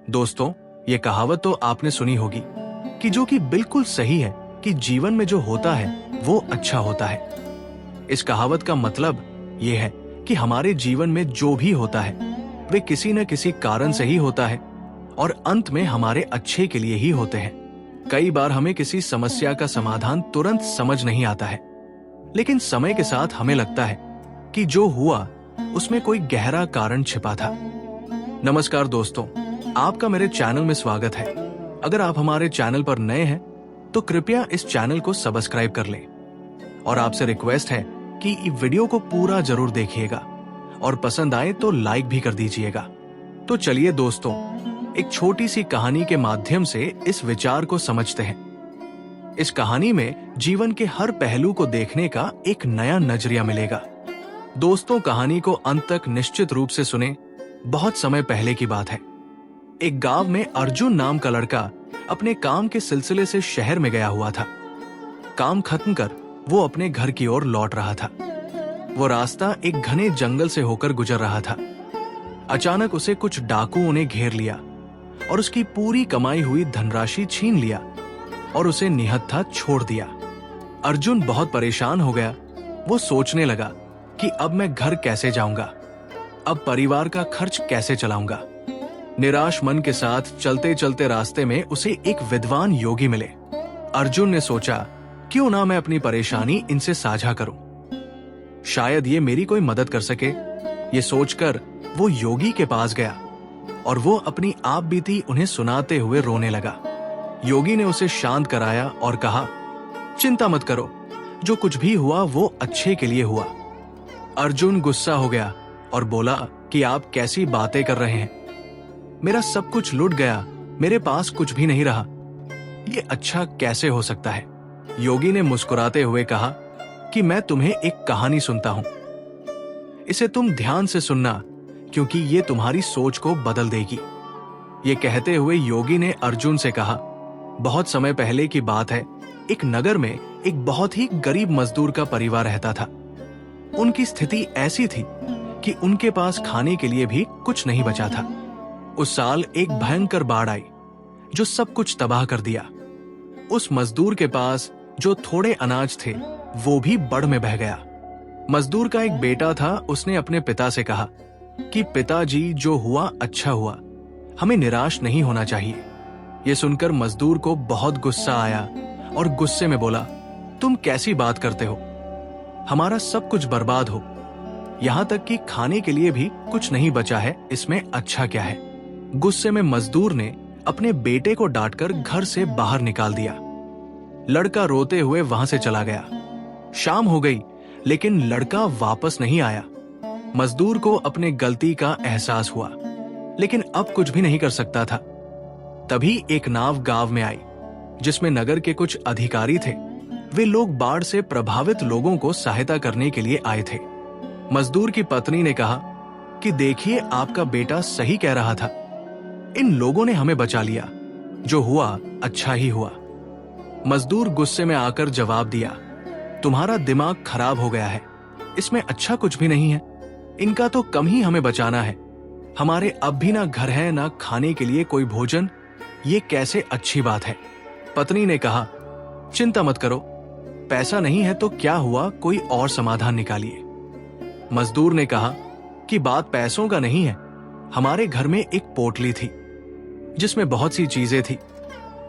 दोस्तों, ये कहावत तो आपने सुनी होगी कि जो कि बिल्कुल सही है कि जीवन में जो होता है वो अच्छा होता है। इस कहावत का मतलब ये है कि हमारे जीवन में जो भी होता है वे किसी न किसी कारण से ही होता है और अंत में हमारे अच्छे के लिए ही होते हैं। कई बार हमें किसी समस्या का समाधान तुरंत समझ नहीं आता है, लेकिन समय के साथ हमें लगता है कि जो हुआ उसमें कोई गहरा कारण छिपा था। नमस्कार दोस्तों, आपका मेरे चैनल में स्वागत है। अगर आप हमारे चैनल पर नए हैं तो कृपया इस चैनल को सब्सक्राइब कर लें और आपसे रिक्वेस्ट है कि वीडियो को पूरा जरूर देखिएगा और पसंद आए तो लाइक भी कर दीजिएगा। तो चलिए दोस्तों, एक छोटी सी कहानी के माध्यम से इस विचार को समझते हैं। इस कहानी में जीवन के हर पहलू को देखने का एक नया नजरिया मिलेगा। दोस्तों, कहानी को अंत तक निश्चित रूप से सुने। बहुत समय पहले की बात है। एक गांव में अर्जुन नाम का लड़का अपने काम के सिलसिले से शहर में गया हुआ था। काम खत्म कर वो अपने घर की ओर लौट रहा था। वो रास्ता एक घने जंगल से होकर गुजर रहा था। अचानक उसे कुछ डाकुओं ने घेर लिया और उसकी पूरी कमाई हुई धनराशि छीन लिया और उसे निहत्था छोड़ दिया। अर्जुन बहुत परेशान हो गया। वो सोचने लगा कि अब मैं घर कैसे जाऊंगा, अब परिवार का खर्च कैसे चलाऊंगा। निराश मन के साथ चलते चलते रास्ते में उसे एक विद्वान योगी मिले। अर्जुन ने सोचा, क्यों ना मैं अपनी परेशानी इनसे साझा करूं, शायद ये मेरी कोई मदद कर सके। ये सोचकर वो योगी के पास गया और वो अपनी आप बीती उन्हें सुनाते हुए रोने लगा। योगी ने उसे शांत कराया और कहा, चिंता मत करो, जो कुछ भी हुआ वो अच्छे के लिए हुआ। अर्जुन गुस्सा हो गया और बोला कि आप कैसी बातें कर रहे हैं, मेरा सब कुछ लुट गया, मेरे पास कुछ भी नहीं रहा, ये अच्छा कैसे हो सकता है। योगी ने मुस्कुराते हुए कहा कि मैं तुम्हें एक कहानी सुनता हूं, इसे तुम ध्यान से सुनना क्योंकि ये तुम्हारी सोच को बदल देगी। ये कहते हुए योगी ने अर्जुन से कहा, बहुत समय पहले की बात है। एक नगर में एक बहुत ही गरीब मजदूर का परिवार रहता था। उनकी स्थिति ऐसी थी कि उनके पास खाने के लिए भी कुछ नहीं बचा था। उस साल एक भयंकर बाढ़ आई जो सब कुछ तबाह कर दिया। उस मजदूर के पास जो थोड़े अनाज थे वो भी बाढ़ में बह गया। मजदूर का एक बेटा था। उसने अपने पिता से कहा कि पिताजी, जो हुआ अच्छा हुआ, हमें निराश नहीं होना चाहिए। ये सुनकर मजदूर को बहुत गुस्सा आया और गुस्से में बोला, तुम कैसी बात करते हो, हमारा सब कुछ बर्बाद हो, यहां तक कि खाने के लिए भी कुछ नहीं बचा है, इसमें अच्छा क्या है। गुस्से में मजदूर ने अपने बेटे को डांटकर घर से बाहर निकाल दिया। लड़का रोते हुए वहां से चला गया। शाम हो गई लेकिन लड़का वापस नहीं आया। मजदूर को अपने गलती का एहसास हुआ, लेकिन अब कुछ भी नहीं कर सकता था। तभी एक नाव गांव में आई जिसमें नगर के कुछ अधिकारी थे। वे लोग बाढ़ से प्रभावित लोगों को सहायता करने के लिए आए थे। मजदूर की पत्नी ने कहा कि देखिए, आपका बेटा सही कह रहा था, इन लोगों ने हमें बचा लिया, जो हुआ अच्छा ही हुआ। मजदूर गुस्से में आकर जवाब दिया, तुम्हारा दिमाग खराब हो गया है, इसमें अच्छा कुछ भी नहीं है, इनका तो कम ही हमें बचाना है। हमारे अब भी ना घर है ना खाने के लिए कोई भोजन, ये कैसे अच्छी बात है। पत्नी ने कहा, चिंता मत करो, पैसा नहीं है तो क्या हुआ, कोई और समाधान निकालिए। मजदूर ने कहा कि बात पैसों का नहीं है, हमारे घर में एक पोटली थी जिसमें बहुत सी चीजें थी,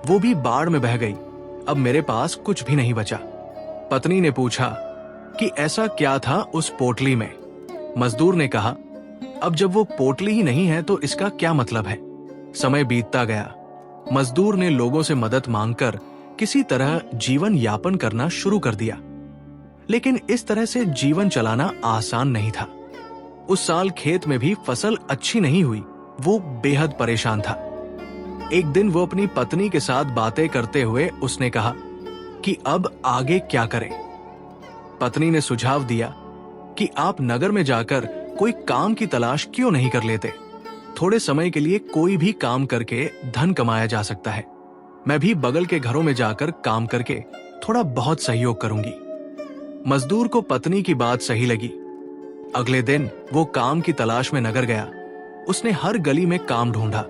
वो भी बाढ़ में बह गई, अब मेरे पास कुछ भी नहीं बचा। पत्नी ने पूछा कि ऐसा क्या था उस पोटली में। मजदूर ने कहा, अब जब वो पोटली ही नहीं है तो इसका क्या मतलब है। समय बीतता गया। मजदूर ने लोगों से मदद मांगकर किसी तरह जीवन यापन करना शुरू कर दिया, लेकिन इस तरह से जीवन चलाना आसान नहीं था। उस साल खेत में भी फसल अच्छी नहीं हुई। वो बेहद परेशान था। एक दिन वो अपनी पत्नी के साथ बातें करते हुए उसने कहा कि अब आगे क्या करें। पत्नी ने सुझाव दिया कि आप नगर में जाकर कोई काम की तलाश क्यों नहीं कर लेते। थोड़े समय के लिए कोई भी काम करके धन कमाया जा सकता है। मैं भी बगल के घरों में जाकर काम करके थोड़ा बहुत सहयोग करूंगी। मजदूर को पत्नी की बात सही लगी। अगले दिन वो काम की तलाश में नगर गया। उसने हर गली में काम ढूंढा,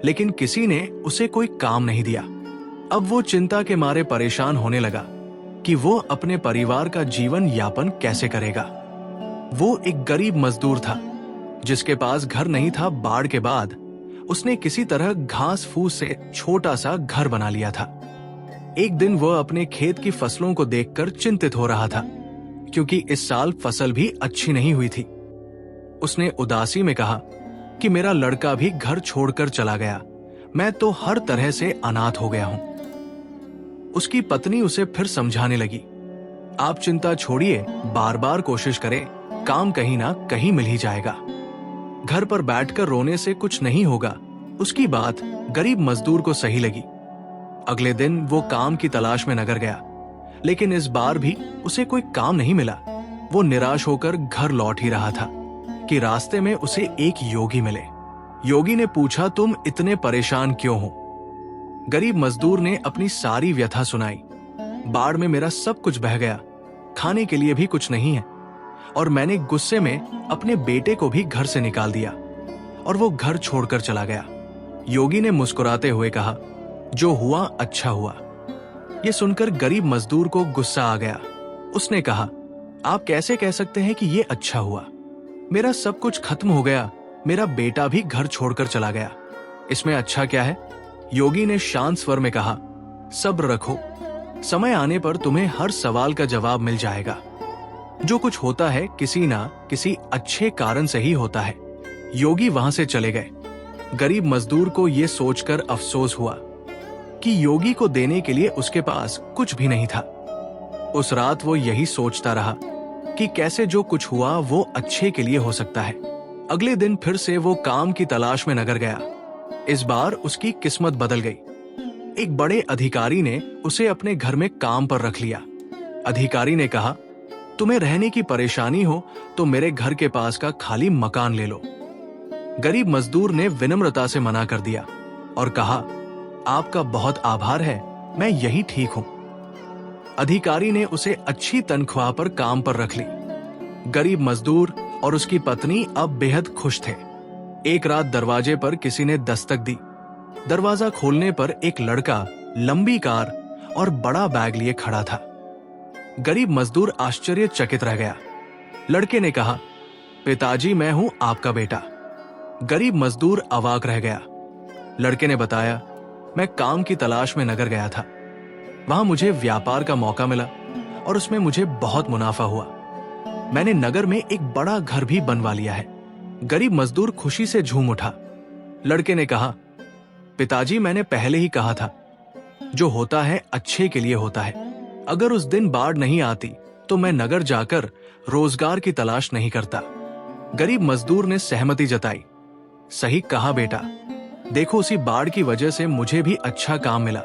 लेकिन किसी ने उसे कोई काम नहीं दिया। अब वो चिंता के मारे परेशान होने लगा कि वो अपने परिवार का जीवन यापन कैसे करेगा। वो एक गरीब मजदूर था जिसके पास घर नहीं था। बाढ़ के बाद उसने किसी तरह घास फूस से छोटा सा घर बना लिया था। एक दिन वह अपने खेत की फसलों को देखकर चिंतित हो रहा था, क्योंकि इस साल फसल भी अच्छी नहीं हुई थी। उसने उदासी में कहा कि मेरा लड़का भी घर छोड़कर चला गया, मैं तो हर तरह से अनाथ हो गया हूं। उसकी पत्नी उसे फिर समझाने लगी, आप चिंता छोड़िए, बार बार कोशिश करें, काम कहीं ना कहीं मिल ही जाएगा। घर पर बैठकर रोने से कुछ नहीं होगा। उसकी बात गरीब मजदूर को सही लगी। अगले दिन वो काम की तलाश में नगर गया, लेकिन इस बार भी उसे कोई काम नहीं मिला। वो निराश होकर घर लौट ही रहा था कि रास्ते में उसे एक योगी मिले। योगी ने पूछा, तुम इतने परेशान क्यों हो? गरीब मजदूर ने अपनी सारी व्यथा सुनाई। बाढ़ में मेरा सब कुछ बह गया, खाने के लिए भी कुछ नहीं है, और मैंने गुस्से में अपने बेटे को भी घर से निकाल दिया और वो घर छोड़कर चला गया। योगी ने मुस्कुराते हुए कहा, जो हुआ अच्छा हुआ। ये सुनकर गरीब मजदूर को गुस्सा आ गया। उसने कहा, आप कैसे कह सकते हैं कि ये अच्छा हुआ? मेरा सब कुछ खत्म हो गया, मेरा बेटा भी घर छोड़कर चला गया, इसमें अच्छा क्या है? योगी ने शांत स्वर में कहा, सब्र रखो, समय आने पर तुम्हें हर सवाल का जवाब मिल जाएगा। जो कुछ होता है किसी ना किसी अच्छे कारण से ही होता है। योगी वहां से चले गए। गरीब मजदूर को यह सोचकर अफसोस हुआ कि योगी को देने के लिए उसके पास कुछ भी नहीं था। उस रात वो यही सोचता रहा कि कैसे जो कुछ हुआ वो अच्छे के लिए हो सकता है। अगले दिन फिर से वो काम की तलाश में नगर गया। इस बार उसकी किस्मत बदल गई। एक बड़े अधिकारी ने उसे अपने घर में काम पर रख लिया। अधिकारी ने कहा, तुम्हें रहने की परेशानी हो तो मेरे घर के पास का खाली मकान ले लो। गरीब मजदूर ने विनम्रता से मना कर दिया और कहा, आपका बहुत आभार है, मैं यही ठीक हूं। अधिकारी ने उसे अच्छी तनख्वाह पर काम पर रख ली। गरीब मजदूर और उसकी पत्नी अब बेहद खुश थे। एक रात दरवाजे पर किसी ने दस्तक दी। दरवाजा खोलने पर एक लड़का लंबी कार और बड़ा बैग लिए खड़ा था। गरीब मजदूर आश्चर्यचकित रह गया। लड़के ने कहा, पिताजी, मैं हूं आपका बेटा। गरीब मजदूर अवाक रह गया। लड़के ने बताया, मैं काम की तलाश में नगर गया था, वहां मुझे व्यापार का मौका मिला और उसमें मुझे बहुत मुनाफा हुआ। मैंने नगर में एक बड़ा घर भी बनवा लिया है। गरीब मजदूर खुशी से झूम उठा। लड़के ने कहा, पिताजी, मैंने पहले ही कहा था, जो होता है अच्छे के लिए होता है। अगर उस दिन बाढ़ नहीं आती तो मैं नगर जाकर रोजगार की तलाश नहीं करता। गरीब मजदूर ने सहमति जताई। सही कहा बेटा, देखो उसी बाढ़ की वजह से मुझे भी अच्छा काम मिला।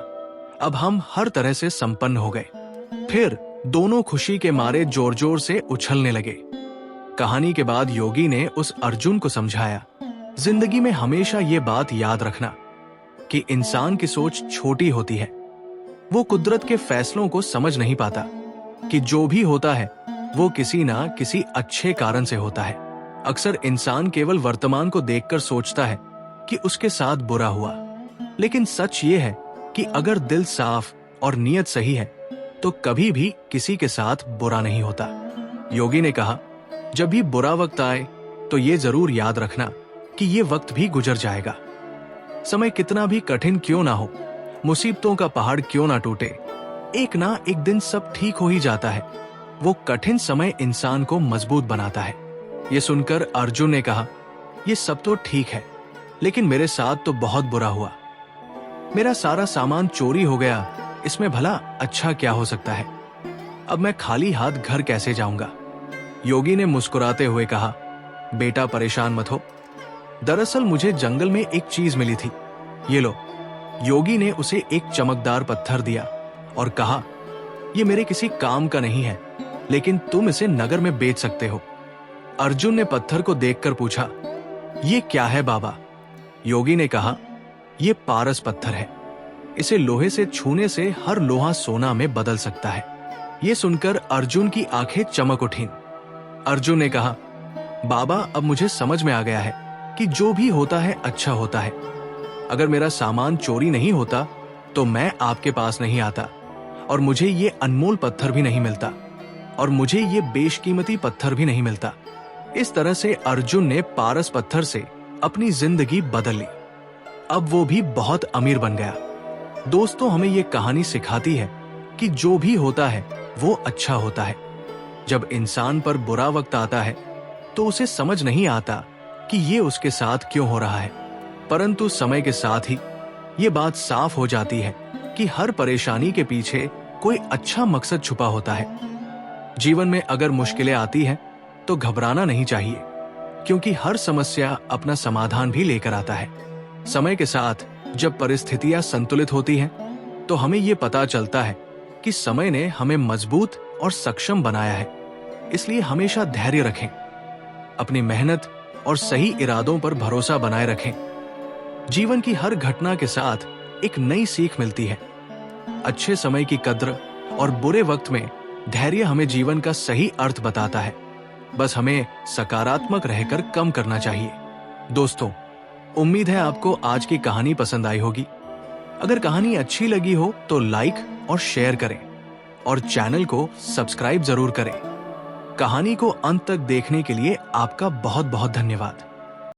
अब हम हर तरह से संपन्न हो गए। फिर दोनों खुशी के मारे जोर जोर से उछलने लगे। कहानी के बाद योगी ने उस अर्जुन को समझाया, जिंदगी में हमेशा ये बात याद रखना कि इंसान की सोच छोटी होती है। वो कुदरत के फैसलों को समझ नहीं पाता कि जो भी होता है वो किसी ना किसी अच्छे कारण से होता है। अक्सर इंसान केवल वर्तमान को देखकर सोचता है कि उसके साथ बुरा हुआ, लेकिन सच ये है कि अगर दिल साफ और नीयत सही है तो कभी भी किसी के साथ बुरा नहीं होता। योगी ने कहा, जब भी बुरा वक्त आए तो ये जरूर याद रखना कि ये वक्त भी गुजर जाएगा। समय कितना भी कठिन क्यों ना हो, मुसीबतों का पहाड़ क्यों ना टूटे, एक ना एक दिन सब ठीक हो ही जाता है। वो कठिन समय इंसान को मजबूत बनाता है। ये सुनकर अर्जुन ने कहा, ये सब तो ठीक है, लेकिन मेरे साथ तो बहुत बुरा हुआ। मेरा सारा सामान चोरी हो गया, इसमें भला अच्छा क्या हो सकता है? अब मैं खाली हाथ घर कैसे जाऊंगा? योगी ने मुस्कुराते हुए कहा, बेटा परेशान मत हो, दरअसल मुझे जंगल में एक चीज मिली थी, ये लो। योगी ने उसे एक चमकदार पत्थर दिया और कहा, ये मेरे किसी काम का नहीं है, लेकिन तुम इसे नगर में बेच सकते हो। अर्जुन ने पत्थर को देखकर पूछा, ये क्या है बाबा? योगी ने कहा, ये पारस पत्थर है, इसे लोहे से छूने से हर लोहा सोना में बदल सकता है। ये सुनकर अर्जुन की आंखें चमक उठीं। अर्जुन ने कहा, बाबा अब मुझे समझ में आ गया है कि जो भी होता है अच्छा होता है। अगर मेरा सामान चोरी नहीं होता तो मैं आपके पास नहीं आता, और मुझे ये अनमोल पत्थर भी नहीं मिलता, और मुझे ये बेशकीमती पत्थर भी नहीं मिलता। इस तरह से अर्जुन ने पारस पत्थर से अपनी जिंदगी बदल ली। अब वो भी बहुत अमीर बन गया। दोस्तों, हमें ये कहानी सिखाती है कि जो भी होता है वो अच्छा होता है। जब इंसान पर बुरा वक्त आता है तो उसे समझ नहीं आता कि ये उसके साथ क्यों हो रहा है, परंतु समय के साथ ही ये बात साफ हो जाती है कि हर परेशानी के पीछे कोई अच्छा मकसद छुपा होता है। जीवन में अगर मुश्किलें आती हैं तो घबराना नहीं चाहिए, क्योंकि हर समस्या अपना समाधान भी लेकर आता है। समय के साथ जब परिस्थितियां संतुलित होती हैं तो हमें ये पता चलता है कि समय ने हमें मजबूत और सक्षम बनाया है। इसलिए हमेशा धैर्य रखें, अपनी मेहनत और सही इरादों पर भरोसा बनाए रखें। जीवन की हर घटना के साथ एक नई सीख मिलती है। अच्छे समय की कद्र और बुरे वक्त में धैर्य हमें जीवन का सही अर्थ बताता है। बस हमें सकारात्मक रहकर कम करना चाहिए। दोस्तों, उम्मीद है आपको आज की कहानी पसंद आई होगी। अगर कहानी अच्छी लगी हो तो लाइक और शेयर करें, और चैनल को सब्सक्राइब जरूर करें। कहानी को अंत तक देखने के लिए आपका बहुत बहुत धन्यवाद।